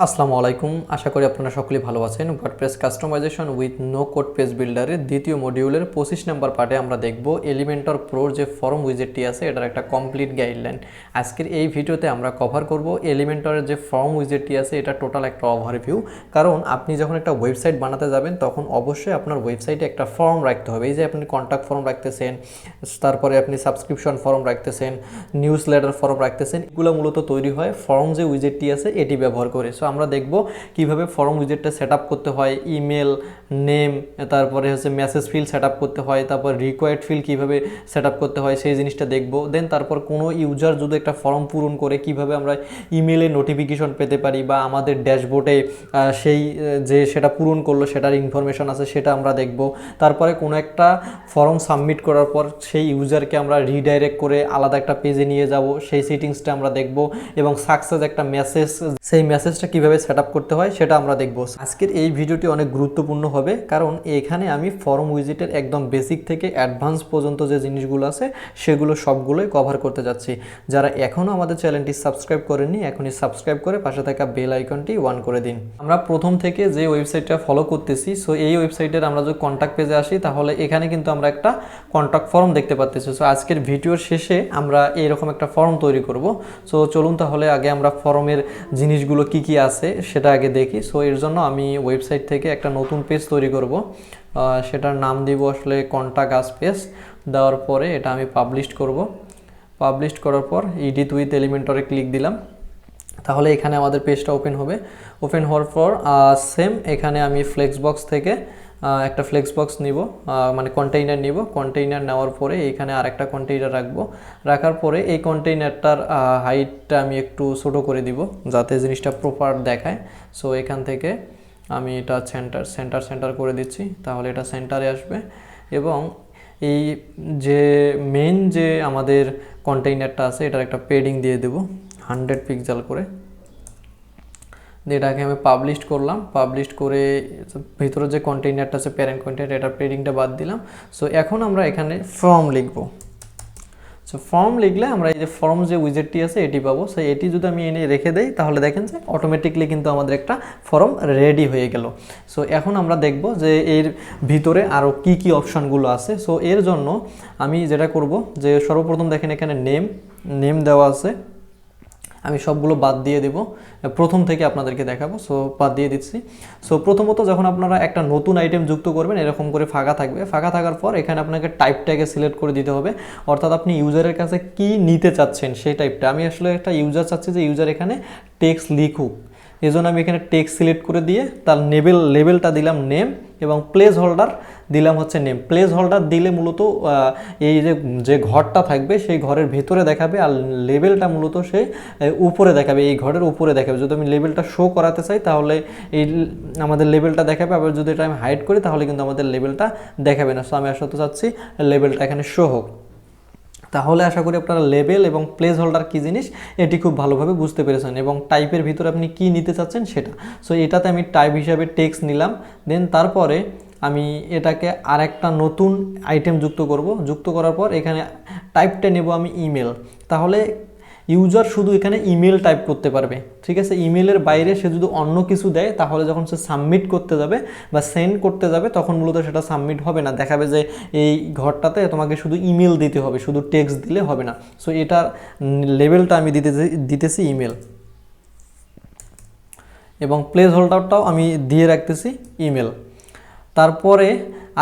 আসসালামু আলাইকুম, আশা করি আপনারা সকলেই ভালো আছেন। WordPress customization with no code page বিল্ডারের দ্বিতীয় মডিউলের 25 নম্বর পার্টে আমরা দেখব এলিমেন্টর প্রোর যে ফর্ম উইজেটটি আছে এটার একটা কমপ্লিট গাইডলাইন। আজকের এই ভিডিওতে আমরা কভার করব এলিমেন্টরের যে ফর্ম উইজেটটি আছে এটা টোটাল একটা ওভারভিউ। কারণ আপনি যখন একটা ওয়েবসাইট বানাতে যাবেন তখন অবশ্যই আপনার ওয়েবসাইটে একটা ফর্ম রাখতে হবে। এই যে আপনি কন্ট্যাক্ট ফর্ম রাখতেছেন, তারপরে আপনি সাবস্ক্রিপশন ফর্ম রাখতেছেন, নিউজ লেটার ফর্ম রাখতেছেন, এগুলো মূলত তৈরি হয় ফর্ম যে উইজেটটি আছে এটি ব্যবহার করে। আমরা দেখব কিভাবে ফর্ম উইজেটটা সেটআপ করতে হয়, ইমেল, নেম, তারপরে হচ্ছে মেসেজ ফিল্ড সেটআপ করতে হয়, তারপর রিকোয়ার্ড ফিল্ড কিভাবে সেটআপ করতে হয় সেই জিনিসটা দেখব। দেন তারপর কোনো ইউজার যদি একটা ফর্ম পূরণ করে কিভাবে আমরা ইমেলে নোটিফিকেশন পেতে পারি বা আমাদের ড্যাশবোর্ডে সেই যে সেটা পূরণ করলো সেটার ইনফরমেশন আছে সেটা আমরা দেখব। তারপরে কোনো একটা ফর্ম সাবমিট করার পর সেই ইউজারকে আমরা রিডাইরেক্ট করে আলাদা একটা পেজে নিয়ে যাব, সেই সেটিংসটা আমরা দেখব। এবং সাকসেস একটা মেসেজ, সেই মেসেজটা কিভাবে সেটআপ করতে হয় সেটা আমরা দেখব। আজকের এই ভিডিওটি অনেক গুরুত্বপূর্ণ হবে কারণ এখানে আমি ফর্ম উইজেটের একদম বেসিক থেকে অ্যাডভান্স পর্যন্ত যে জিনিসগুলো আছে সেগুলো সবগুলোই কভার করতে যাচ্ছি। যারা এখনও আমাদের চ্যানেলটি সাবস্ক্রাইব করেননি এখনই সাবস্ক্রাইব করে পাশে থাকা বেল আইকনটি অন করে দিন। আমরা প্রথম থেকে যে ওয়েবসাইটটা ফলো করতেছি, সো এই ওয়েবসাইটের আমরা যদি কন্ট্যাক্ট পেজে আসি তাহলে এখানে কিন্তু আমরা একটা কন্ট্যাক্ট ফর্ম দেখতে পাচ্ছি। সো আজকের ভিডিওর শেষে আমরা এইরকম একটা ফর্ম তৈরি করব। সো চলুন তাহলে আগে আমরা ফর্মের জিনিসগুলো কি কি আছে সেটা আগে দেখি। সো এর জন্য আমি ওয়েবসাইট থেকে একটা নতুন পেজ তৈরি করব, সেটার নাম দিব আসলে কন্ট্যাক্ট আস পেজ। দেওয়ার পরে এটা আমি পাবলিশ করব। পাবলিশ করার পর এডিট উইথ এলিমেন্টরে ক্লিক দিলাম, তাহলে এখানে আমাদের পেজটা ওপেন হবে। ওপেন হওয়ার পর সেম এখানে আমি ফ্লেক্স বক্স থেকে একটা ফ্লেক্স বক্স নিব, মানে কন্টেইনার নিব। কন্টেইনার নেওয়ার পরে এখানে আরেকটা কন্টেইনার রাখবো। রাখার পরে এই কন্টেইনারটার হাইটটা আমি একটু ছোটো করে দিব যাতে জিনিসটা প্রপার দেখায়। সো এখান থেকে আমি এটা সেন্টার করে দিচ্ছি, তাহলে এটা সেন্টারে আসবে। এবং এই যে মেন যে আমাদের কন্টেইনারটা আছে এটার একটা পেডিং দিয়ে দেব 100 পিক্সেল করে। এটাকে আমি পাবলিশ করলাম। পাবলিশ করে ভিতরে যে কন্টেইনারটা আছে প্যারেন্ট কন্টেইনার, এটার পেডিংটা বাদ দিলাম। সো এখন আমরা এখানে ফর্ম লিখব। সো ফর্ম লিখলে আমরা এই যে ফর্ম যে উইজেটটি আছে এটি পাবো। সো এটি যদি আমি এনে রেখে দেই তাহলে দেখেন যে অটোমেটিকলি কিন্তু আমাদের একটা ফর্ম রেডি হয়ে গেল। সো এখন আমরা দেখব যে এর ভিতরে আরও কি কি অপশানগুলো আছে। সো এর জন্য আমি যেটা করব যে সর্বপ্রথম দেখেন এখানে নেম দেওয়া আছে, আমি সবগুলো বাদ দিয়ে দেব, প্রথম থেকে আপনাদেরকে দেখাবো। সো বাদ দিয়ে দিচ্ছি। সো প্রথমত যখন আপনারা একটা নতুন আইটেম যুক্ত করবেন এরকম করে ফাঁকা থাকবে। ফাঁকা থাকার পর এখানে আপনাকে টাইপটাকে সিলেক্ট করে দিতে হবে, অর্থাৎ আপনি ইউজারের কাছে কি নিতে চাচ্ছেন সেই টাইপটা। আমি আসলে একটা ইউজার চাচ্ছি যে ইউজার এখানে টেক্সট লিখুক, এই জন্য আমি এখানে টেক্সট সিলেক্ট করে দিয়ে তার লেবেলটা দিলাম নেম এবং প্লেস হোল্ডার দিলাম হচ্ছে নেম। প্লেস হোল্ডার দিলে মূলত এই যে ঘরটা থাকবে সেই ঘরের ভেতরে দেখাবে, আর লেবেলটা মূলত সে উপরে দেখাবে, এই ঘরের উপরে দেখাবে। যদি আমি লেবেলটা শো করাতে চাই তাহলে এই আমাদের লেবেলটা দেখাবে, আবার যদি এটা আমি হাইড করি তাহলে কিন্তু আমাদের লেবেলটা দেখাবে না। সো আমি আসলে চাচ্ছি লেবেলটা এখানে শো হোক। তাহলে আশা করি আপনারা লেবেল এবং প্লেস হোল্ডার কী জিনিস এটি খুব ভালোভাবে বুঝতে পেরেছেন, এবং টাইপের ভিতরে আপনি কি নিতে চাচ্ছেন সেটা। সো এটাতে আমি টাইপ হিসাবে টেক্সট নিলাম। দেন তারপরে আমি এটাকে আরেকটা নতুন আইটেম যুক্ত করব। যুক্ত করার পর এখানে টাইপটা নেব আমি ইমেল। তাহলে ইউজার শুধু এখানে ইমেল টাইপ করতে পারবে, ঠিক আছে। ইমেলের বাইরে সে যদি অন্য কিছু দেয় তাহলে যখন সে সাবমিট করতে যাবে বা সেন্ড করতে যাবে তখন মূলত সেটা সাবমিট হবে না, দেখাবে যে এই ঘরটাতে তোমাকে শুধু ইমেল দিতে হবে, শুধু টেক্সট দিলে হবে না। সো এটার লেভেলটা আমি দিতেছি ইমেল, এবং প্লেস হোল্ডারটাও আমি দিয়ে রাখতেছি ইমেল। তারপরে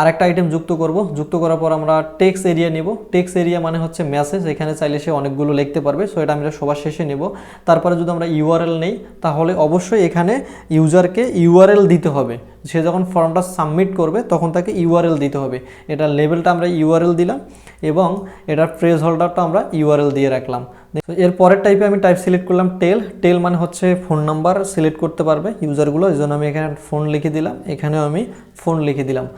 আরেকটা আইটেম যুক্ত করব। যুক্ত করার পর আমরা টেক্সট এরিয়া নেব। টেক্সট এরিয়া মানে হচ্ছে মেসেজ, এখানে চাইলে সে অনেকগুলো লিখতে পারবে। সো এটা আমরা সবার শেষে নেব। তারপরে যদি আমরা ইউআরএল নেই তাহলে অবশ্যই এখানে ইউজারকে ইউআরএল দিতে হবে। সে যখন ফর্মটা সাবমিট করবে তখন তাকে ইউআরএল দিতে হবে। এটা লেভেলটা আমরা ইউআরএল দিলাম এবং এটার প্লেস হোল্ডারটা আমরা ইউআরএল দিয়ে রাখলাম। এর পরের টাইপে আমি টাইপ সিলেক্ট করলাম টেল মানে হচ্ছে ফোন নাম্বার সিলেক্ট করতে পারবে ইউজারগুলো, এই জন্য আমি এখানে ফোন লিখে দিলাম, এখানেও আমি ফোন লিখে দিলাম।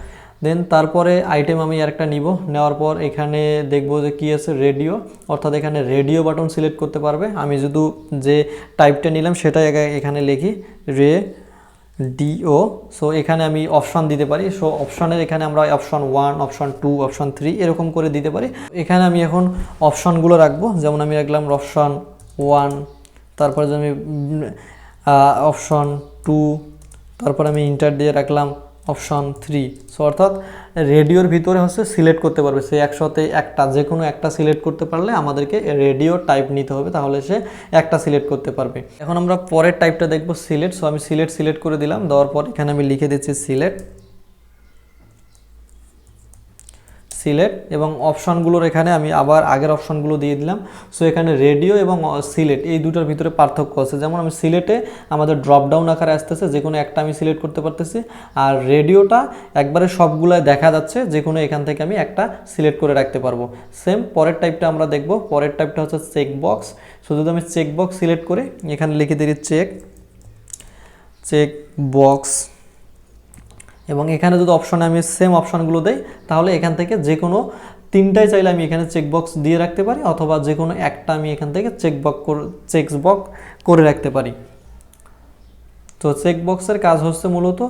দেন তারপরে আইটেম আমি আরেকটা নিব। নেওয়ার পর এখানে দেখব যে কী আছে রেডিও, অর্থাৎ এখানে রেডিও বাটন সিলেক্ট করতে পারবে। আমি যদি যে টাইপটা নিলাম সেটাই এখানে লিখি ডিও। সো এখানে আমি অপশান দিতে পারি। সো অপশানের এখানে আমরা অপশান 1, অপশান 2, অপশান 3 এরকম করে দিতে পারি। এখানে আমি এখন অপশানগুলো রাখবো, যেমন আমি রাখলাম অপশান 1, তারপরে যদি আমি অপশন 2, তারপর আমি ইন্টার দিয়ে রাখলাম অপশন 3। সো অর্থাৎ রেডিওর ভিতরে হচ্ছে সিলেক্ট করতে পারবে সে একসাথে একটা, যে কোনো একটা সিলেক্ট করতে পারলে আমাদেরকে রেডিও টাইপ নিতে হবে, তাহলে সে একটা সিলেক্ট করতে পারবে। এখন আমরা পরের টাইপটা দেখব সিলেক্ট। সো আমি সিলেক্ট করে দিলাম, দেওয়ার পর এখানে আমি লিখে দিচ্ছি সিলেক্ট এবং অপশানগুলোর এখানে আমি আবার আগের অপশানগুলো দিয়ে দিলাম। সো এখানে রেডিও এবং সিলেক্ট এই দুটোর ভিতরে পার্থক্য আছে। যেমন আমি সিলেক্টে আমাদের ড্রপ ডাউন আকারে আসতেছে, যে কোনো একটা আমি সিলেক্ট করতে পারতেছি, আর রেডিওটা একবারে সবগুলাই দেখা যাচ্ছে, যে কোনো এখান থেকে আমি একটা সিলেক্ট করে রাখতে পারবো। সেম পরের টাইপটা আমরা দেখব। পরের টাইপটা হচ্ছে চেক বক্স। সো যদি আমি চেক বক্স সিলেক্ট করে এখানে লিখে দিই চেক বক্স, এবং এখানে যদি অপশনে আমি সেম অপশানগুলো দেই, তাহলে এখান থেকে যে কোনো তিনটাই চাইলে আমি এখানে চেকবক্স দিয়ে রাখতে পারি, অথবা যে কোনো একটা আমি এখান থেকে চেকবক্স করে রাখতে পারি। তো চেকবক্সের কাজ হচ্ছে মূলত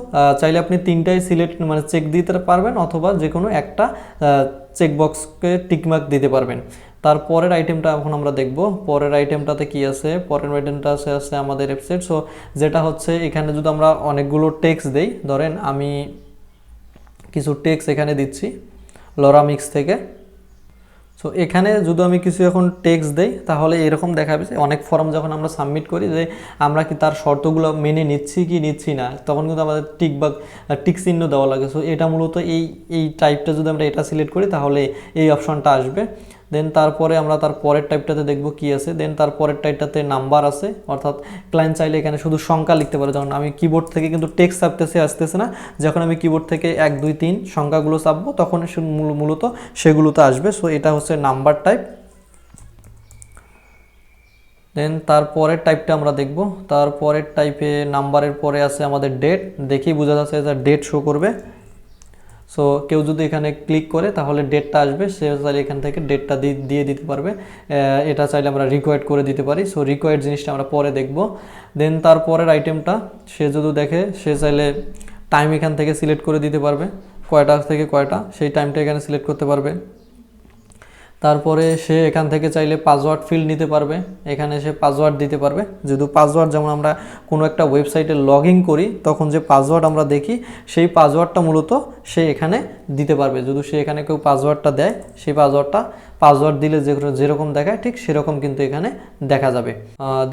চাইলে আপনি তিনটাই সিলেক্ট মানে চেক দিতে পারবেন, অথবা যে কোনো একটা চেকবক্সকে টিকমার্ক দিতে পারবেন। তারপরের আইটেমটা এখন আমরা দেখব। পরের আইটেমটাতে কি আছে? পরের আইটেমটা আছে আমাদের ওয়েবসাইট। সো যেটা হচ্ছে এখানে যদি আমরা অনেকগুলো টেক্সট দেই, ধরেন আমি কিছু টেক্সট এখানে দিচ্ছি লরামিক্স থেকে। সো এখানে যদি আমি কিছু এখন টেক্সট দেই, তাহলে এরকম দেখাবে যে অনেক ফর্ম যখন আমরা সাবমিট করি যে আমরা কি তার শর্তগুলো মেনে নিচ্ছি কি নিচ্ছি না, তখন কিন্তু আমাদের টিক চিহ্ন দেওয়া লাগে। সো এটা মূলত এই টাইপটা যদি আমরা এটা সিলেক্ট করি, তাহলে এই অপশনটা আসবে। দেন তারপরে আমরা তার পরের টাইপটাতে দেখব কি আছে। দেন তার পরের টাইপটাতে নাম্বার আছে, অর্থাৎ ক্লায়েন্ট চাইলে এখানে শুধু সংখ্যা লিখতে পারে। যেমন আমি কিবোর্ড থেকে কিন্তু টেক্সট আসতেছে না, যখন আমি কিবোর্ড থেকে 1 2 3 সংখ্যাগুলো চাপবো তখন মূলত সেগুলোতে আসবে। সো এটা হচ্ছে নাম্বার টাইপ। দেন তারপরের টাইপটা আমরা দেখব। তারপরের টাইপে নাম্বারের পরে আছে আমাদের ডেট। দেখেই বোঝা যাচ্ছে যে ডেট শো করবে। সো কেউ যদি এখানে ক্লিক করে তাহলে ডেটটা আসবে, সে চাইলে এখান থেকে ডেটটা দিয়ে দিতে পারবে। এটা চাইলে আমরা রিকোয়ার্ড করে দিতে পারি। সো রিকোয়ার্ড জিনিসটা আমরা পরে দেখব। দেন তারপরের আইটেমটা সে যদি দেখে, সে চাইলে টাইম এখান থেকে সিলেক্ট করে দিতে পারবে, কয়টা থেকে কয়টা সেই টাইমটা এখানে সিলেক্ট করতে পারবে। তারপরে সে এখান থেকে চাইলে পাসওয়ার্ড ফিল্ড নিতে পারবে, এখানে সে পাসওয়ার্ড দিতে পারবে। যদি পাসওয়ার্ড, যেমন আমরা কোনো একটা ওয়েবসাইটে লগ ইন করি তখন যে পাসওয়ার্ড আমরা দেখি, সেই পাসওয়ার্ডটা মূলত সে এখানে দিতে পারবে। যদি সে এখানে কেউ পাসওয়ার্ডটা দেয়, সেই পাসওয়ার্ড দিলে যেরকম দেখায় ঠিক সেরকম কিন্তু এখানে দেখা যাবে।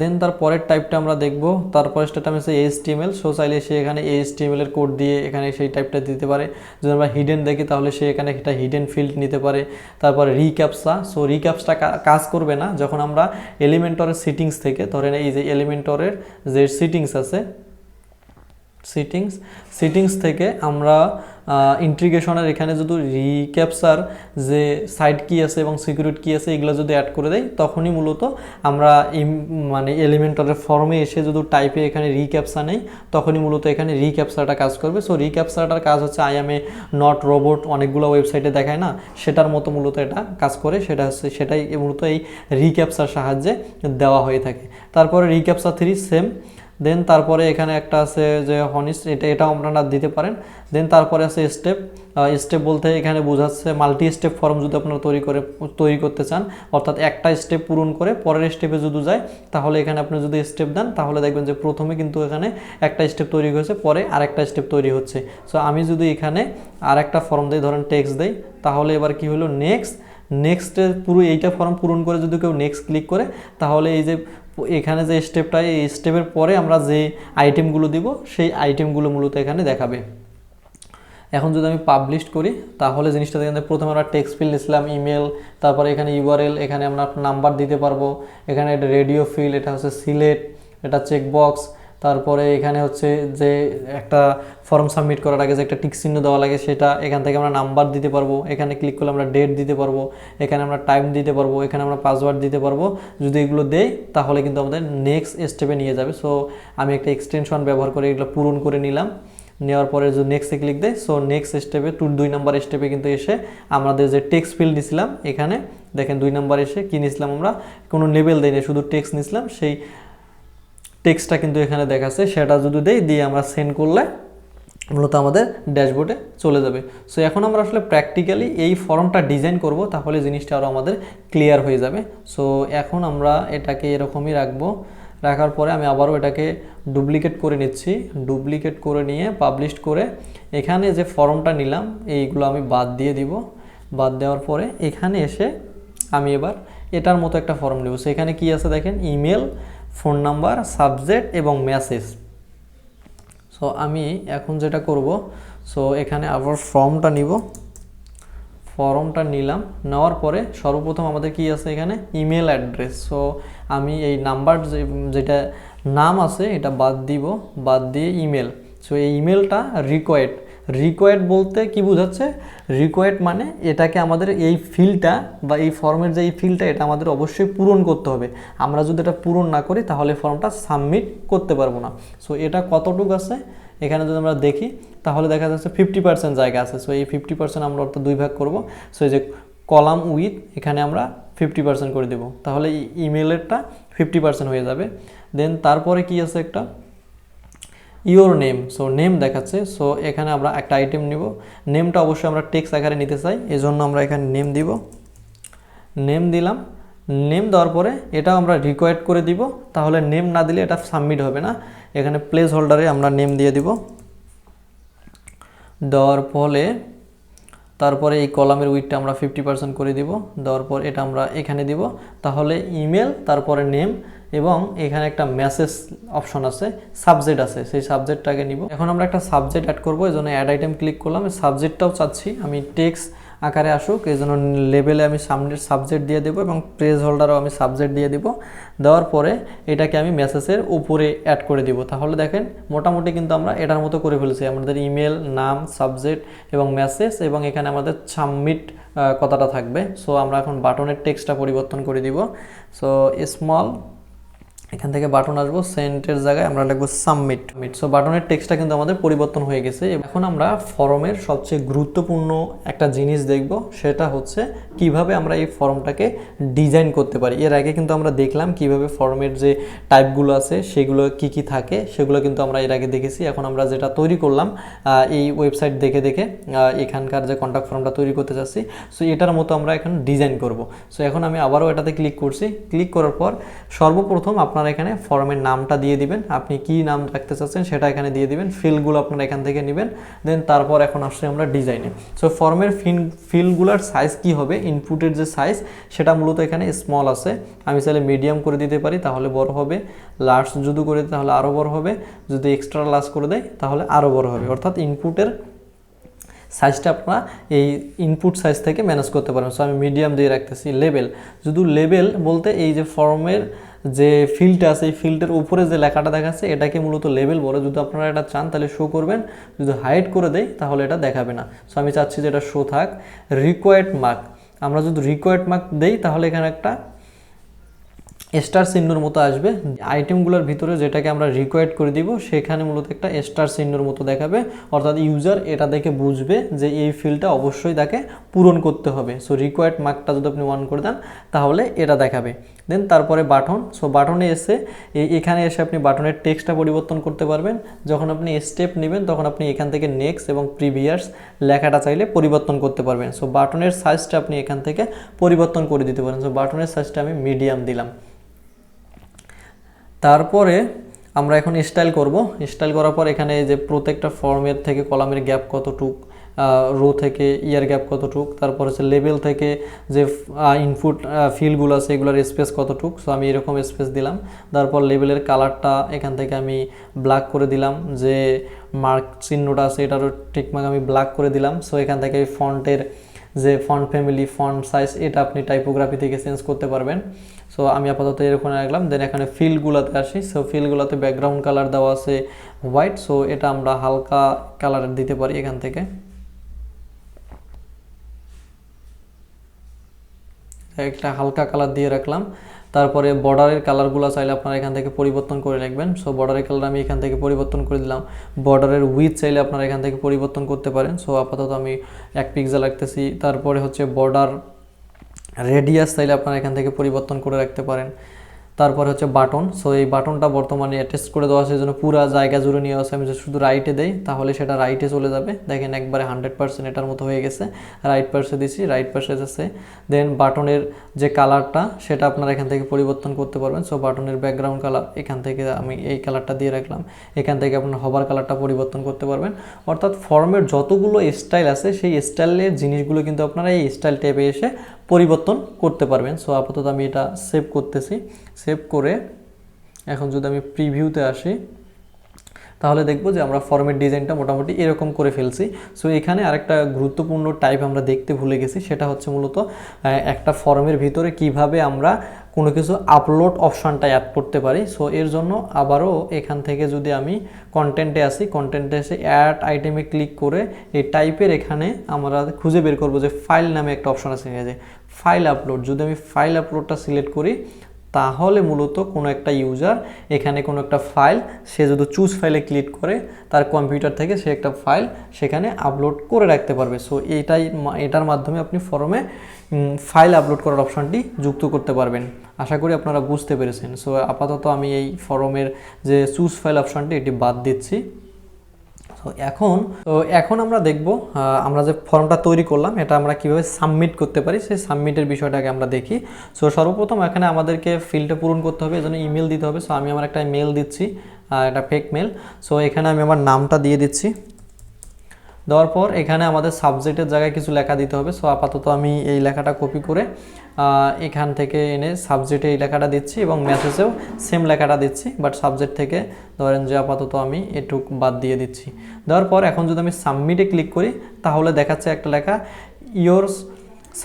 দেন তার পরের টাইপটা আমরা দেখব। তারপরে সেটা হচ্ছে HTML। সো চাইলে সে এখানে HTML এর কোড দিয়ে এখানে সেই টাইপটা দিতে পারে। যদি আমরা হিডেন দেখি তাহলে সে এখানে একটা হিডেন ফিল্ড নিতে পারে। তারপরে রিক্যাপসা। সো রিক্যাপসটা কাজ করবে না যখন আমরা এলিমেন্টরের সিটিংস থেকে, ধরেন এই যে এলিমেন্টরের যে সিটিংস আছে, সিটিংস থেকে আমরা ইন্টিগ্রেশনের এখানে যদি রিক্যাপচার যে সাইড কি আছে এবং সিকিউরিটি কি আছে এগুলো যদি অ্যাড করে দেয়, তখনই মূলত আমরা মানে এলিমেন্টরের ফর্মে এসে যদি টাইপে এখানে রিক্যাপচা নেই, তখনই মূলত এখানে রিক্যাপচাটা কাজ করবে। সো রিক্যাপচাটার কাজ হচ্ছে নট রোবট অনেকগুলো ওয়েবসাইটে দেখায় না, সেটার মতো মূলত এটা কাজ করে। সেটাই মূলত এই রিক্যাপচার সাহায্যে দেওয়া হয়ে থাকে। তারপরে রিক্যাপচা 3 সেম। দেন তারপরে এখানে একটা আছে যে হনিস্ট, এটাও আপনারা দিতে পারেন। দেন তারপরে আছে স্টেপ বলতে এখানে বোঝাচ্ছে মাল্টি স্টেপ ফর্ম যদি আপনারা তৈরি করতে চান, অর্থাৎ একটা স্টেপ পূরণ করে পরের স্টেপে যদি যায়, তাহলে এখানে আপনি যদি স্টেপ দেন তাহলে দেখবেন যে প্রথমে কিন্তু এখানে একটা স্টেপ তৈরি হয়েছে, পরে আরেকটা স্টেপ তৈরি হচ্ছে। সো আমি যদি এখানে আরেকটা ফর্ম দিই, ধরেন টেক্সট দেই, তাহলে এবার কি হলো নেক্সটের পুরো এইটা ফর্ম পূরণ করে যদি কেউ নেক্সট ক্লিক করে, তাহলে এই যে এখানে যে স্টেপটা, এই স্টেপের পরে আমরা যে আইটেমগুলো দিব সেই আইটেমগুলো মূলত এখানে দেখাবে। এখন যদি আমি পাবলিশ করি তাহলে জিনিসটা দেখেন, প্রথমে আমরা টেক্সট ফিল্ড দিয়েছিলাম ইমেল, তারপরে এখানে URL, এখানে আমরা নাম্বার দিতে পারবো, এখানে এটা রেডিও ফিল্ড, এটা হচ্ছে সিলেক্ট, এটা চেকবক্স। তারপরে এখানে হচ্ছে যে একটা ফর্ম সাবমিট করার আগে যে একটা টিক চিহ্ন দেওয়া লাগে, সেটা এখান থেকে আমরা নাম্বার দিতে পারবো, এখানে ক্লিক করলে আমরা ডেট দিতে পারবো, এখানে আমরা টাইম দিতে পারবো, এখানে আমরা পাসওয়ার্ড দিতে পারবো। যদি এগুলো দেই তাহলে কিন্তু আমাদের নেক্সট স্টেপে নিয়ে যাবে। সো আমি একটা এক্সটেনশন ব্যবহার করে এগুলো পূরণ করে নিলাম। নেওয়ার পরে যদি নেক্সটে ক্লিক দেয়, সো নেক্সট স্টেপে 2 নম্বর স্টেপে কিন্তু এসে আমাদের যে টেক্সট ফিল্ড দিয়েছিলাম, এখানে দেখেন 2 নম্বর এসে কী নিয়েছিলাম, আমরা কোনো লেবেল দিই না, শুধু টেক্সট নিয়েছিলাম, সেই টেক্সটটা কিন্তু এখানে দেখাচ্ছে। সেটা যদি দিয়ে আমরা সেন্ড করলে মূলত আমাদের ড্যাশবোর্ডে চলে যাবে। সো এখন আমরা আসলে প্র্যাকটিক্যালি এই ফর্মটা ডিজাইন করব, তাহলে জিনিসটা আরও আমাদের ক্লিয়ার হয়ে যাবে। সো এখন আমরা এটাকে এরকমই রাখবো, রাখার পরে আমি আবারও এটাকে ডুপ্লিকেট করে নিচ্ছি। ডুপ্লিকেট করে নিয়ে পাবলিশ করে এখানে যে ফর্মটা নিলাম এইগুলো আমি বাদ দিয়ে দিব। বাদ দেওয়ার পরে এখানে এসে আমি এবার এটার মতো একটা ফর্ম নেব। সো এখানে কি আছে দেখেন, ইমেল, ফোন নাম্বার, সাবজেক্ট এবং মেসেজ। সো আমি এখন যেটা করব, সো এখানে আবার ফর্মটা নিব। ফর্মটা নিলাম, নেওয়ার পরে সর্বপ্রথম আমাদের কি আছে এখানে, ইমেল অ্যাড্রেস। সো আমি এই নাম্বার যেটা নাম আছে এটা বাদ দিব, বাদ দিয়ে ইমেল। সো এই ইমেলটা রিকোয়ার্ড বলতে কি বোঝাচ্ছে, রিকোয়ার্ড মানে এটাকে আমাদের এই ফিল্ডটা বা এই ফর্মের যে এই ফিল্ডটা এটা আমাদের অবশ্যই পূরণ করতে হবে। আমরা যদি এটা পূরণ না করি তাহলে ফর্মটা সাবমিট করতে পারবো না। সো এটা কতটুকু আছে এখানে যদি আমরা দেখি তাহলে দেখা যাচ্ছে 50% জায়গা আছে। সো এই 50% আমরা অর্থাৎ 2 ভাগ করব। সো এই যে কলাম উইথ এখানে আমরা 50% করে দেব, তাহলে ইমেলেরটা 50% হয়ে যাবে। দেন তারপরে কি আছে একটা ইওর নেম। সো নেম দেখাচ্ছে। সো এখানে আমরা একটা আইটেম নিব, নেমটা অবশ্যই আমরা টেক্সট আকারে নিতে চাই, এজন্য আমরা এখানে নেম দিব। নেম দিলাম, নেম দেওয়ার পরে এটাও আমরা রিকোয়ার্ড করে দিব, তাহলে নেম না দিলে এটা সাবমিট হবে না। এখানে প্লেস হোল্ডারে আমরা নেম দিয়ে দিব। দেওয়ার ফলে তারপরে এই কলামের উইথটা আমরা 50% করে দিব। দেওয়ার পর এটা আমরা এখানে দিব, তাহলে ইমেল তারপরে নেম এবং এখানে একটা মেসেজ অপশন আছে, সাবজেক্ট আছে, সেই সাবজেক্টটাকে নিব। এখন আমরা একটা সাবজেক্ট অ্যাড করব, এজন্য অ্যাড আইটেম ক্লিক করলাম। সাবজেক্টটাও চাচ্ছি আমি টেক্সট আকারে আসুক, এই জন্য লেবেলে আমি সামনের সাবজেক্ট দিয়ে দেবো এবং প্লেস হোল্ডারও আমি সাবজেক্ট দিয়ে দিব। দেওয়ার পরে এটাকে আমি মেসেজের উপরে অ্যাড করে দিব। তাহলে দেখেন মোটামুটি কিন্তু আমরা এটার মতো করে ফেলেছি, আমাদের ইমেল, নাম, সাবজেক্ট এবং মেসেজ, এবং এখানে আমাদের সাবমিট কথাটা থাকবে। সো আমরা এখন বাটনের টেক্সটটা পরিবর্তন করে দিব। সো স্মল, এখান থেকে বাটন আসবো, সেন্টের জায়গায় আমরা লিখবো সাবমিট। সো বাটনের টেক্সটটা কিন্তু আমাদের পরিবর্তন হয়ে গেছে। এখন আমরা ফর্মের সবচেয়ে গুরুত্বপূর্ণ একটা জিনিস দেখব, সেটা হচ্ছে কিভাবে আমরা এই ফর্মটাকে ডিজাইন করতে পারি। এর আগে কিন্তু আমরা দেখলাম কিভাবে ফর্মের যে টাইপগুলো আছে সেগুলো কি কি থাকে, সেগুলো কিন্তু আমরা এর আগে দেখেছি। এখন আমরা যেটা তৈরি করলাম এই ওয়েবসাইট দেখে দেখে এখানকার যে কন্ট্যাক্ট ফর্মটা তৈরি করতে চাচ্ছি, সো এটার মতো আমরা এখন ডিজাইন করব। সো এখন আমি আবারও এটাতে ক্লিক করছি। ক্লিক করার পর সর্বপ্রথম আপনারা এখানে ফর্মের নামটা দিয়ে দিবেন, আপনি কি নাম রাখতে চাচ্ছেন সেটা এখানে দিয়ে দিবেন। ফিল্ডগুলো আপনারা এখান থেকে নেবেন। দেন তারপর এখন আসছে আমরা ডিজাইনে। সো ফর্মের ফিল্ডগুলোর সাইজ কি হবে, ইনপুটের যে সাইজ সেটা মূলত এখানে স্মল আছে, আমি চাইলে মিডিয়াম করে দিতে পারি তাহলে বড় হবে, লার্জ যদি করে দিই তাহলে আরও বড় হবে, যদি এক্সট্রা লার্জ করে দেয় তাহলে আরও বড় হবে। অর্থাৎ ইনপুটের সাইজটা আপনারা এই ইনপুট সাইজ থেকে ম্যানেজ করতে পারেন। সো আমি মিডিয়াম দিয়ে রাখতেছি। লেবেল, যদি লেবেল বলতে এই যে ফর্মের যে ফিল্ডটা আছে এই ফিল্ডের উপরে যে লেখাটা দেখাচ্ছে এটাকে মূলত লেবেল বলে। যদি আপনারা এটা চান তাহলে শো করবেন, যদি হাইড করে দেয় তাহলে এটা দেখাবে না। সো আমি চাচ্ছি যে এটা শো থাক। রিকোয়ার্ড মার্ক, আমরা যদি রিকোয়ার্ড মার্ক দেই তাহলে এখানে একটা স্টার চিহ্নর মতো আসবে। আইটেমগুলোর ভিতরে যেটাকে আমরা রিকোয়ার্ড করে দিব সেখানে মূলত একটা স্টার চিহ্নর মতো দেখাবে, অর্থাৎ ইউজার এটা দেখে বুঝবে যে এই ফিল্ডটা অবশ্যই তাকে পূরণ করতে হবে। সো রিকোয়ার্ড মার্কটা যদি আপনি অন করে দেন তাহলে এটা দেখাবে। দেন তারপরে বাটন। সো বাটনে এসে এখানে এসে আপনি বাটনের টেক্সটটা পরিবর্তন করতে পারবেন। যখন আপনি স্টেপ নেবেন তখন আপনি এখান থেকে নেক্সট এবং প্রিভিয়াস লেখাটা চাইলে পরিবর্তন করতে পারবেন। সো বাটনের সাইজটা আপনি এখান থেকে পরিবর্তন করে দিতে পারেন। সো বাটনের সাইজটা আমি মিডিয়াম দিলাম। তারপরে আমরা এখন স্টাইল করব। স্টাইল করার পর এখানে যে প্রত্যেকটা ফর্মের থেকে কলামের গ্যাপ কতটুক, রো থেকে ইয়ার গ্যাপ কতটুক, তারপর হচ্ছে লেবেল থেকে যে ইনপুট ফিল্ডগুলো আছে এগুলোর স্পেস কতটুক। সো আমি এরকম স্পেস দিলাম। তারপর লেবেলের কালারটা এখান থেকে আমি ব্ল্যাক করে দিলাম, যে মার্ক চিহ্নটা আছে এটারও ঠিকমতো আমি ব্ল্যাক করে দিলাম। সো এখান থেকে ফন্টের যে ফন্ট ফ্যামিলি, ফন্ট সাইজ এটা আপনি টাইপোগ্রাফি থেকে চেঞ্জ করতে পারবেন। সো আমি আপাতত এরকম রাখলাম। দেন এখানে ফিল্ডগুলোতে আসি। সো ফিল্ডগুলোতে ব্যাকগ্রাউন্ড কালার দেওয়া আছে হোয়াইট, সো এটা আমরা হালকা কালার দিতে পারি এখান থেকে। একটা হালকা কালার দিয়ে রাখলাম। তারপরে বর্ডারের কালারগুলো চাইলে আপনারা এখান থেকে পরিবর্তন করে রাখবেন। সো বর্ডারের কালার আমি এখান থেকে পরিবর্তন করে দিলাম। বর্ডারের উইথ চাইলে আপনারা এখান থেকে পরিবর্তন করতে পারেন। সো আপাতত আমি 1 পিক্সেল রাখতেছি। তারপরে হচ্ছে বর্ডার রেডিয়াস চাইলে আপনারা এখান থেকে পরিবর্তন করে রাখতে পারেন। তারপর হচ্ছে বাটন। সো এই বাটনটা বর্তমানে অ্যাটাচ করে দেওয়া আছে, জন্য পুরো জায়গা জুড়ে নিয়ে আসে। আমি যদি শুধু রাইটে দেই তাহলে সেটা রাইটে চলে যাবে। দেখেন একবারে 100% এটার মতো হয়ে গেছে। রাইট পাশে দিছি, রাইট পাশে যাচ্ছে। দেন বাটনের যে কালারটা সেটা আপনারা এখান থেকে পরিবর্তন করতে পারবেন। সো বাটনের ব্যাকগ্রাউন্ড কালার এখান থেকে আমি এই কালারটা দিয়ে রাখলাম। এখান থেকে আপনার হবার কালারটা পরিবর্তন করতে পারবেন। অর্থাৎ ফর্মের যতগুলো স্টাইল আছে সেই স্টাইলের জিনিসগুলো কিন্তু আপনারা এই স্টাইল ট্যাবে এসে পরিবর্তন করতে পারবেন। সো আপাতত আমি এটা সেভ করতেছি। সেভ করে এখন যদি আমি প্রিভিউতে আসি তাহলে দেখব যে আমরা ফর্মের ডিজাইনটা মোটামুটি এরকম করে ফেলছি। সো এখানে আরেকটা গুরুত্বপূর্ণ টাইপ আমরা দেখতে ভুলে গেছি, সেটা হচ্ছে মূলত একটা ফর্মের ভিতরে কিভাবে আমরা কোনো কিছু আপলোড অপশানটা অ্যাড করতে পারি। সো এর জন্য আবারও এখান থেকে যদি আমি কন্টেন্টে আসি, কন্টেন্টে এসে অ্যাড আইটেমে ক্লিক করে এই টাইপের এখানে আমরা খুঁজে বের করব যে ফাইল নামে একটা অপশান আছে, যে ফাইল আপলোড। যদি আমি ফাইল আপলোডটা সিলেক্ট করি তাহলে মূলত কোনো একটা ইউজার এখানে কোনো একটা ফাইল সে যদি চুজ ফাইলে ক্লিক করে তার কম্পিউটার থেকে সে একটা ফাইল সেখানে আপলোড করে রাখতে পারবে। সো এটার মাধ্যমে আপনি ফর্মে ফাইল আপলোড করার অপশানটি যুক্ত করতে পারবেন। আশা করি আপনারা বুঝতে পেরেছেন। সো আপাতত আমি এই ফর্মের যে চুজ ফাইল অপশানটি এটি বাদ দিচ্ছি। তো এখন আমরা দেখব আমরা যে ফর্মটা তৈরি করলাম এটা আমরা কিভাবে সাবমিট করতে পারি, সেই সাবমিটের বিষয়টাকে আমরা দেখি। সো সর্বপ্রথম এখানে আমাদেরকে ফিল্ডটা পূরণ করতে হবে, এজন্য ইমেল দিতে হবে। সো আমি আমার একটা মেল দিচ্ছি, এটা ফেক মেল। সো এখানে আমি আমার নামটা দিয়ে দিচ্ছি। দেওয়ার পর এখানে আমাদের সাবজেক্টের জায়গায় কিছু লেখা দিতে হবে। সো আপাতত আমি এই লেখাটা কপি করে এখান থেকে এনে সাবজেক্টে এই লেখাটা দিচ্ছি এবং মেসেজেও সেম লেখাটা দিচ্ছি, বাট সাবজেক্ট থেকে ধরেন যে আপাতত আমি এটুক বাদ দিয়ে দিচ্ছি। দেওয়ার পর এখন যদি আমি সাবমিটে ক্লিক করি তাহলে দেখাচ্ছে একটা লেখা, ইয়োরস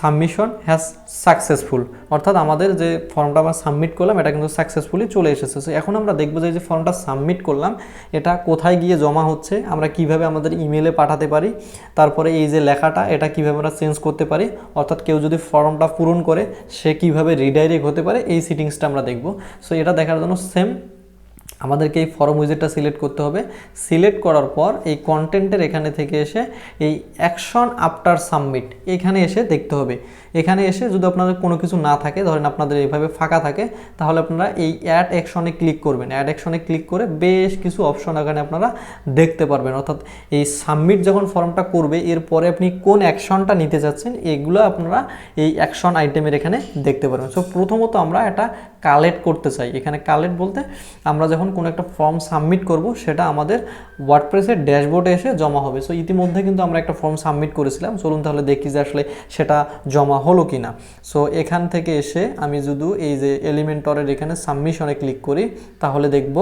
সাবমিশন হ্যাজ সাকসেসফুল। অর্থাৎ আমাদের যে ফর্মটা আমরা সাবমিট করলাম এটা কিন্তু সাকসেসফুলি চলে এসেছে। সো এখন আমরা দেখবো যে যে ফর্মটা সাবমিট করলাম এটা কোথায় গিয়ে জমা হচ্ছে, আমরা কিভাবে আমাদের ইমেলে পাঠাতে পারি, তারপরে এই যে লেখাটা এটা কিভাবে আমরা চেঞ্জ করতে পারি, অর্থাৎ কেউ যদি ফর্মটা পূরণ করে সে কিভাবে রিডাইরেক্ট হতে পারে, এই সেটিংসটা আমরা দেখব। সো এটা দেখার জন্য সেম আমাদেরকে এই ফর্ম উইজেটটা সিলেক্ট করতে হবে। সিলেক্ট করার পর এই কন্টেন্টের এখানে থেকে এসে এই অ্যাকশন আফটার সাবমিট এখানে এসে দেখতে হবে। এখানে এসে যদি আপনাদের কোনো কিছু না থাকে, ধরেন আপনাদের এইভাবে ফাঁকা থাকে, তাহলে আপনারা এই অ্যাড অ্যাকশনে ক্লিক করবেন। অ্যাড অ্যাকশনে ক্লিক করে বেশ কিছু অপশন এখানে আপনারা দেখতে পারবেন। অর্থাৎ এই সাবমিট যখন ফর্মটা করবে এরপরে আপনি কোন অ্যাকশনটা নিতে যাচ্ছেন এগুলো আপনারা এই অ্যাকশন আইটেমের এখানে দেখতে পারবেন। সো প্রথমত আমরা এটা কালেক্ট করতে চাই। এখানে কালেক্ট বলতে আমরা যখন কোনো একটা ফর্ম সাবমিট করব সেটা আমাদের ওয়ার্ডপ্রেসের ড্যাশবোর্ডে এসে জমা হবে। সো ইতিমধ্যে কিন্তু আমরা একটা ফর্ম সাবমিট করেছিলাম, চলুন তাহলে দেখি যে আসলে সেটা জমা হলো কি না। সো এখান থেকে এসে আমি যদি এই যে এলিমেন্টরের এখানে সাবমিশনে ক্লিক করি তাহলে দেখব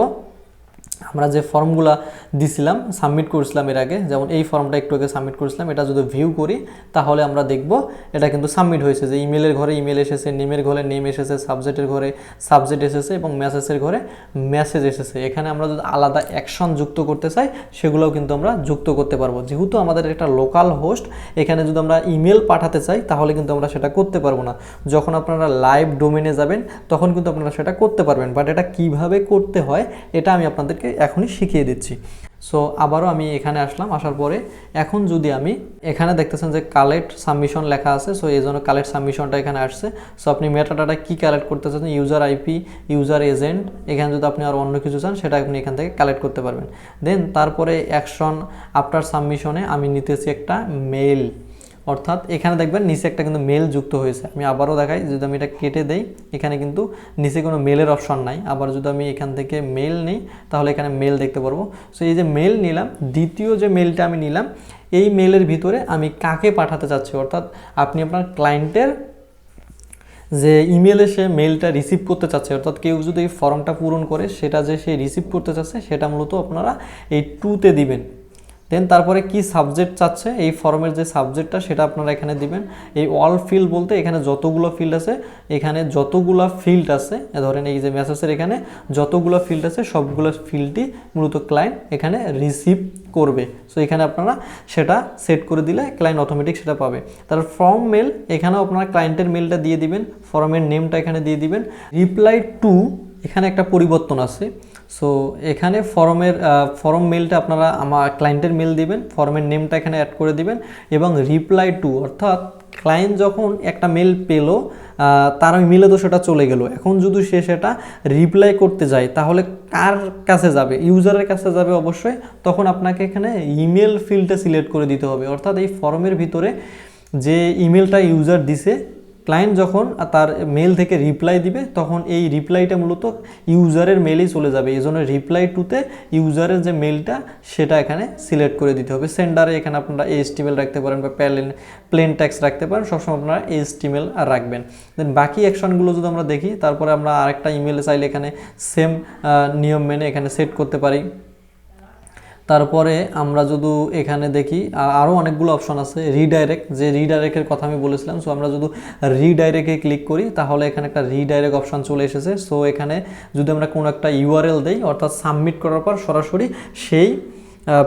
আমরা যে ফর্মগুলো দিছিলাম সাবমিট করেছিলাম এর আগে, যেমন এই ফর্মটা একটু আগে সাবমিট করেছিলাম, এটা যদি ভিউ করি তাহলে আমরা দেখব এটা কিন্তু সাবমিট হয়েছে। যে ইমেলের ঘরে ইমেল এসেছে, নেমের ঘরে নেম এসেছে, সাবজেক্টের ঘরে সাবজেক্ট এসেছে এবং মেসেজের ঘরে মেসেজ এসেছে। এখানে আমরা যদি আলাদা অ্যাকশন যুক্ত করতে চাই সেগুলোও কিন্তু আমরা যুক্ত করতে পারবো। যেহেতু আমাদের একটা লোকাল হোস্ট, এখানে যদি আমরা ইমেল পাঠাতে চাই তাহলে কিন্তু আমরা সেটা করতে পারবো না। যখন আপনারা লাইভ ডোমেনে যাবেন তখন কিন্তু আপনারা সেটা করতে পারবেন, বাট এটা কিভাবে করতে হয় এটা আমি আপনাদেরকে এখনই শিখিয়ে দিচ্ছি। সো আবারও আমি এখানে আসলাম, আসার পরে এখন যদি আমি এখানে দেখতেছেন যে কালেক্ট সাবমিশন লেখা আছে। সো এই জন্য কালেক্ট সাবমিশনটা এখানে আসছে। সো আপনি মেটাডাটা কি কালেক্ট করতে চান, ইউজার আইপি, ইউজার এজেন্ট, এখানে যদি আপনি আর অন্য কিছু চান সেটা আপনি এখান থেকে কালেক্ট করতে পারবেন। দেন তারপরে অ্যাকশন আফটার সাবমিশনে আমি নিতেছি একটা মেল, অর্থাৎ এখানে দেখবেন নিচে একটা কিন্তু মেল যুক্ত হয়েছে। আমি আবারও দেখাই, যদি আমি এটা কেটে দেই এখানে কিন্তু নিচে কোনো মেলের অপশন নাই। আবার যদি আমি এখান থেকে মেল নিই তাহলে এখানে মেল দেখতে পারবো। সো এই যে মেল নিলাম, দ্বিতীয় যে মেলটা আমি নিলাম এই মেলের ভিতরে আমি কাকে পাঠাতে চাচ্ছি, অর্থাৎ আপনি আপনার ক্লায়েন্টের যে ইমেলে সে মেলটা রিসিভ করতে চাচ্ছে, অর্থাৎ কেউ যদি এই ফর্মটা পূরণ করে সেটা যে সে রিসিভ করতে চাচ্ছে সেটা মূলত আপনারা এই টুতে দিবেন। দেন তারপরে কি সাবজেক্ট চাচ্ছে, এই ফর্মের যে সাবজেক্টটা সেটা আপনারা এখানে দিবেন। এই অল ফিল্ড বলতে এখানে যতগুলো ফিল্ড আছে, এখানে যতগুলো ফিল্ড আছে, ধরেন এই যে মেসেজের এখানে যতগুলো ফিল্ড আছে সবগুলো ফিল্ডই মূলত ক্লায়েন্ট এখানে রিসিভ করবে। সো এখানে আপনারা সেটা সেট করে দিলে ক্লায়েন্ট অটোমেটিক সেটা পাবে। তারপর ফর্ম মেল, এখানেও আপনারা ক্লায়েন্টের মেলটা দিয়ে দিবেন, ফর্মের নেমটা এখানে দিয়ে দিবেন। রিপ্লাই টু, এখানে একটা পরিবর্তন আছে। সো এখানে ফর্ম মেলটা আপনারা আমার ক্লায়েন্টের মেল দিবেন, ফর্মের নেমটা এখানে অ্যাড করে দিবেন এবং রিপ্লাই টু অর্থাৎ ক্লায়েন্ট যখন একটা মেল পেলো, তার মেলে তো সেটা চলে গেল, এখন যদি সে সেটা রিপ্লাই করতে যায় তাহলে কার কাছে যাবে? ইউজারের কাছে যাবে অবশ্যই। তখন আপনাকে এখানে ইমেল ফিল্ডটা সিলেক্ট করে দিতে হবে, অর্থাৎ এই ফর্মের ভিতরে যে ইমেলটা ইউজার দিছে, ক্লায়েন্ট যখন তার মেল থেকে রিপ্লাই দিবে তখন এই রিপ্লাইটা মূলত ইউজারের মেলেই চলে যাবে। এই জন্য রিপ্লাই টুতে ইউজারের যে মেলটা সেটা এখানে সিলেক্ট করে দিতে হবে। সেন্ডারে এখানে আপনারা HTML রাখতে পারেন বা প্লেন টেক্সট রাখতে পারেন, সবসময় আপনারা HTML রাখবেন। দেন বাকি অ্যাকশনগুলো যদি আমরা দেখি, তারপরে আমরা আরেকটা ইমেলে চাইলে এখানে সেম নিয়ম মেনে এখানে সেট করতে পারি। তারপরে আমরা যদি এখানে দেখি আরও অনেকগুলো অপশন আছে। রিডাইরেক্ট, যে রিডাইরেক্টের কথা আমি বলেছিলাম, সো আমরা যদি রিডাইরেক্টে ক্লিক করি তাহলে এখানে একটা রিডাইরেক্ট অপশন চলে এসেছে। সো এখানে যদি আমরা কোনো একটা URL দেই, অর্থাৎ সাবমিট করার পর সরাসরি সেই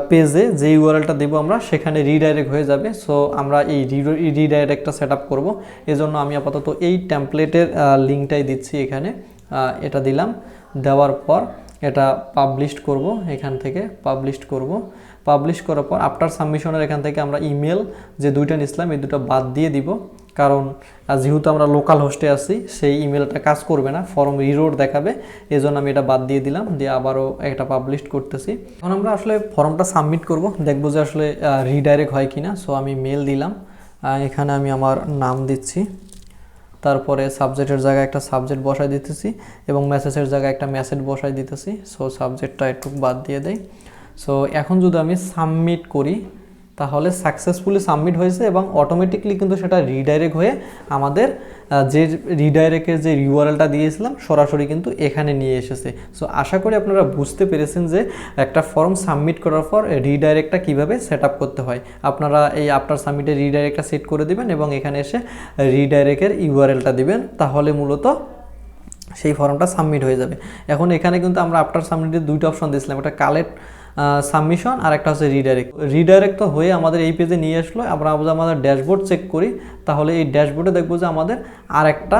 পেজে যে URLটা দেবো আমরা সেখানে রিডাইরেক্ট হয়ে যাবে। সো আমরা এই রিডাইরেক্টটা সেট আপ করবো। এজন্য আমি আপাতত এই টেমপ্লেটের লিঙ্কটাই দিচ্ছি এখানে, এটা দিলাম। দেওয়ার পর এটা পাবলিশ করব, এখান থেকে পাবলিশ করব। পাবলিশ করার পর আফটার সাবমিশনের এখান থেকে আমরা ইমেল যে দুইটা নিছিলাম এই দুটো বাদ দিয়ে দিব, কারণ যেহেতু আমরা লোকাল হোস্টে আছি সেই ইমেলটা কাজ করবে না, ফর্ম রিরোড দেখাবে। এজন্য আমি এটা বাদ দিয়ে দিলাম, দিয়ে আবারও এটা পাবলিশ করতেছি। এখন আমরা আসলে ফর্মটা সাবমিট করব, দেখবো যে আসলে রিডাইরেক্ট হয় কিনা। সো আমি মেল দিলাম, এখানে আমি আমার নাম দিচ্ছি, তারপরে সাবজেক্টের জায়গায় একটা সাবজেক্ট বসাই দিতেছি এবং মেসেজের জায়গায় একটা মেসেজ বসাই দিতেছি। সো সাবজেক্টটা একটু বাদ দিয়ে দেই। সো এখন যদি আমি সাবমিট করি তাহলে সাকসেসফুলি সাবমিট হয়েছে এবং অটোমেটিকলি কিন্তু সেটা রিডাইরেক্ট হয়ে আমাদের যে রিডাইরেক্টের যে URLটা দিয়েছিলাম সরাসরি কিন্তু এখানে নিয়ে এসেছে। সো আশা করি আপনারা বুঝতে পেরেছেন যে একটা ফর্ম সাবমিট করার পর রিডাইরেক্টটা কীভাবে সেট আপ করতে হয়। আপনারা এই আফটার সাবমিটে রিডাইরেক্টটা সেট করে দিবেন এবং এখানে এসে রিডাইরেক্টের URLটা দিবেন, তাহলে মূলত সেই ফর্মটা সাবমিট হয়ে যাবে। এখন এখানে কিন্তু আমরা আফটার সাবমিটের দুইটা অপশন দিয়েছিলাম, একটা কালেক্ট সাবমিশন আর একটা হচ্ছে রিডাইরেক্ট তো হয়ে আমাদের এই পেজে নিয়ে আসলো। আমরা আমাদের ড্যাশবোর্ড চেক করি, তাহলে এই ড্যাশবোর্ডে দেখবো যে আমাদের আর একটা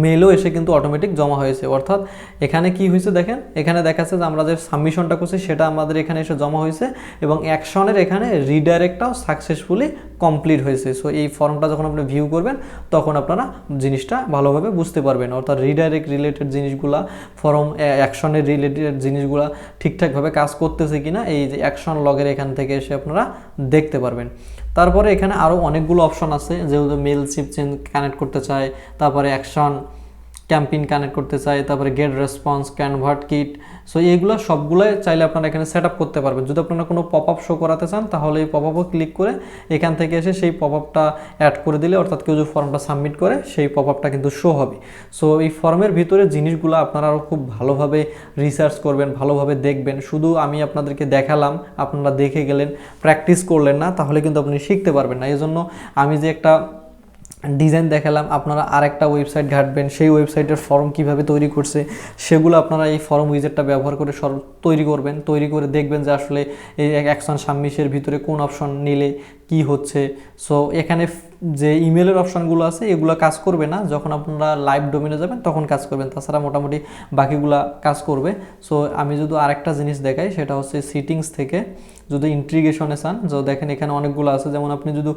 মেলও এসে কিন্তু অটোমেটিক জমা হয়েছে। অর্থাৎ এখানে কি হয়েছে দেখেন, এখানে দেখাচ্ছে যে আমরা যে সাবমিশনটা করছি সেটা আমাদের এখানে এসে জমা হয়েছে এবং অ্যাকশনের এখানে রিডাইরেক্টটাও সাকসেসফুলি কমপ্লিট হয়েছে। সো এই ফর্মটা যখন আপনি ভিউ করবেন তখন আপনারা জিনিসটা ভালোভাবে বুঝতে পারবেন, অর্থাৎ রিডাইরেক্ট রিলেটেড জিনিসগুলা, ফর্ম অ্যাকশনের রিলেটেড জিনিসগুলা ঠিকঠাকভাবে কাজ করতেছে কিনা এই যে অ্যাকশন লগের এখান থেকে এসে আপনারা দেখতে পারবেন। তারপরে এখানে আরও অনেকগুলো অপশন আছে, যেহেতু মেল চিপ চেঞ্জ কানেক্ট করতে চায়, তারপরে অ্যাকশন ক্যাম্পেইন কানেক্ট করতে চাই, তারপরে get response, convert kit. So এইগুলো সবগুলোই চাইলে আপনারা এখানে সেট আপ করতে পারবেন। যদি আপনারা কোনো পপ আপ শো করাতে চান তাহলে এই পপ আপও ক্লিক করে এখান থেকে এসে সেই পপ আপটা অ্যাড করে দিলে, অর্থাৎ কেউ যদি ফর্মটা সাবমিট করে সেই পপ আপটা কিন্তু শো হবে। সো এই ফর্মের ভিতরে জিনিসগুলো আপনারা আরও খুব ভালোভাবে রিসার্চ করবেন, ভালোভাবে দেখবেন। শুধু আমি আপনাদেরকে দেখালাম, আপনারা দেখে গেলেন, প্র্যাকটিস করলেন না, তাহলে কিন্তু আপনি শিখতে পারবেন না। এই জন্য আমি যে একটা ডিজাইন দেখালাম, আপনারা আরেকটা ওয়েবসাইট ঘাঁটবেন, সেই ওয়েবসাইটের ফর্ম কিভাবে তৈরি করছে সেগুলো আপনারা এই ফর্ম উইজেটটা ব্যবহার করে তৈরি করবেন। তৈরি করে দেখবেন যে আসলে এই অ্যাকশন সাবমিশের ভিতরে কোন অপশন নিলে কি হচ্ছে। সো এখানে যে ইমেলের অপশনগুলো আছে এগুলো কাজ করবে না, যখন আপনারা লাইভ ডোমেনে যাবেন তখন কাজ করবেন, তাছাড়া মোটামুটি বাকিগুলা কাজ করবে। সো আমি যদি আরেকটা জিনিস দেখাই, সেটা হচ্ছে সিটিংস থেকে যদি ইন্টিগ্রেশনে চান, তো দেখেন এখানে অনেকগুলো আছে। যেমন আপনি যদি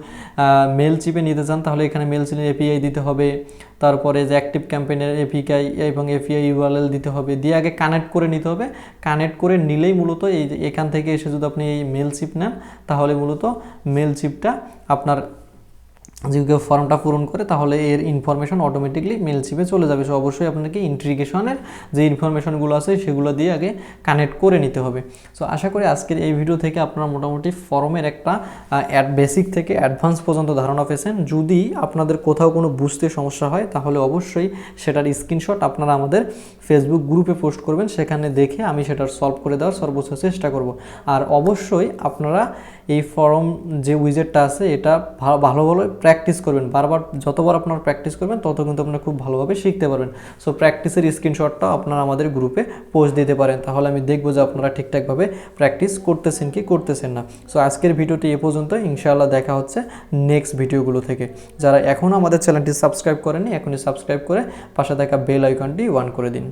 মেল চিপে নিতে চান তাহলে এখানে মেল চিপের API দিতে হবে, তারপরে যে অ্যাক্টিভ ক্যাম্পেইনের API এবং API URL দিতে হবে, দিয়ে আগে কানেক্ট করে নিতে হবে। কানেক্ট করে নিলেই মূলত এই যে এখান থেকে এসে যদি আপনি এই মেল চিপ নেন তাহলে মূলত মেল চিপটা আপনার যদি কেউ ফর্মটা পূরণ করে তাহলে এর ইনফরমেশন অটোমেটিকলি মেল চিপে চলে যাবে। সো অবশ্যই আপনাকে ইন্টিগ্রেশনের যে ইনফরমেশনগুলো আছে সেগুলো দিয়ে আগে কানেক্ট করে নিতে হবে। সো আশা করি আজকের এই ভিডিও থেকে আপনারা মোটামুটি ফর্মের একটা বেসিক থেকে অ্যাডভান্স পর্যন্ত ধারণা পেয়েছেন। যদি আপনাদের কোথাও কোনো বুঝতে সমস্যা হয় তাহলে অবশ্যই সেটার স্ক্রিনশট আপনারা আমাদের ফেসবুক গ্রুপে পোস্ট করবেন, সেখানে দেখে আমি সেটার সলভ করে দেওয়ার সর্বোচ্চ চেষ্টা করব। আর অবশ্যই আপনারা এই ফর্ম যে উইজেটটা আছে এটা ভালোভাবে প্র্যাকটিস করবেন, বারবার যতবার আপনারা প্র্যাকটিস করবেন তত কিন্তু আপনারা খুব ভালোভাবে শিখতে পারবেন। সো প্র্যাকটিসের স্ক্রিনশটটাও আপনারা আমাদের গ্রুপে পোস্ট দিতে পারেন, তাহলে আমি দেখব যে আপনারা ঠিকঠাকভাবে প্র্যাকটিস করতেছেন কি করতেছেন না। সো আজকের ভিডিওটি এ পর্যন্ত, ইনশাআল্লাহ দেখা হচ্ছে নেক্সট ভিডিওগুলো থেকে। যারা এখনও আমাদের চ্যানেলটি সাবস্ক্রাইব করেনি এখনই সাবস্ক্রাইব করে পাশে থাকা বেল আইকনটি অন করে দিন।